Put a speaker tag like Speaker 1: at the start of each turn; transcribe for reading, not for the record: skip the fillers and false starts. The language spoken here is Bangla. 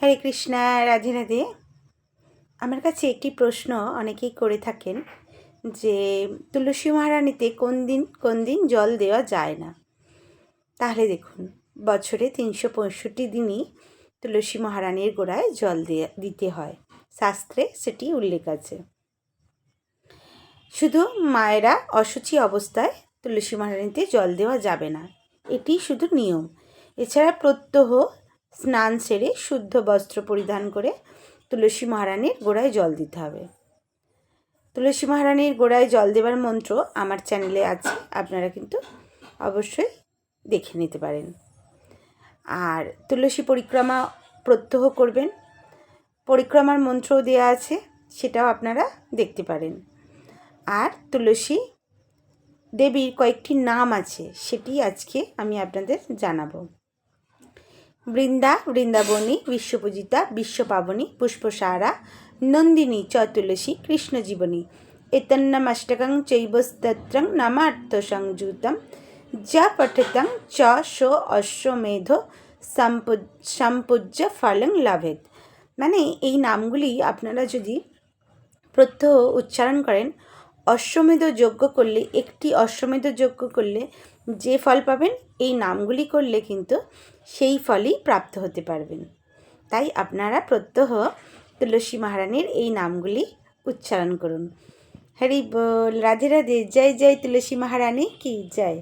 Speaker 1: হরে কৃষ্ণা, রাধে রাধে। আমার কাছে একটি প্রশ্ন অনেকেই করে থাকেন যে তুলসী মহারানীতে কোন দিন জল দেওয়া যায় না। তাহলে দেখুন, বছরে 365 দিনই তুলসী মহারানীর গোড়ায় জল দিতে হয়। শাস্ত্রে সেটি উল্লেখ আছে। শুধু মায়েরা অশুচি অবস্থায় তুলসী মহারানীতে জল দেওয়া যাবে না, এটি শুধু নিয়ম। এছাড়া প্রত্যহ স্নান সেরে শুদ্ধ বস্ত্র পরিধান করে তুলসী মহারানীর গোড়ায় জল দিতে হবে। তুলসী মহারানীর গোড়ায় জল দেওয়ার মন্ত্র আমার চ্যানেলে আছে, আপনারা কিন্তু অবশ্যই দেখে নিতে পারেন। আর তুলসী পরিক্রমা প্রত্যহ করবেন, পরিক্রমার মন্ত্রও দেওয়া আছে, সেটাও আপনারা দেখতে পারেন। আর তুলসী দেবীর কয়েকটি নাম আছে, সেটি আজকে আমি আপনাদের জানাবো। বৃন্দাবনী, বিশ্বপূজিতা, বিশ্বপাবনী, পুষ্পসারা, নন্দিনী চ তুলসী, কৃষ্ণজীবনী, এতন্নমষ্টকং চৈবস্তত্রং নামার্থ সংযুতম যা পঠিতং চ সো অশ্বমেধ সম্পূজ্য ফলং লাভেত। মানে এই নামগুলি আপনারা যদি প্রত্যহ উচ্চারণ করেন, অশ্বমেধ যজ্ঞ করলে, একটি অশ্বমেধ যজ্ঞ করলে যে ফল পাবেন, এই নামগুলি করলে কিন্তু সেই ফলই প্রাপ্ত হতে পারবেন। তাই আপনারা প্রত্যহ তুলসী মহারানীর এই নামগুলি উচ্চারণ করুন। হরি বল, রাধে রাধে। জয় জয় তুলসী মহারানী কি জয়।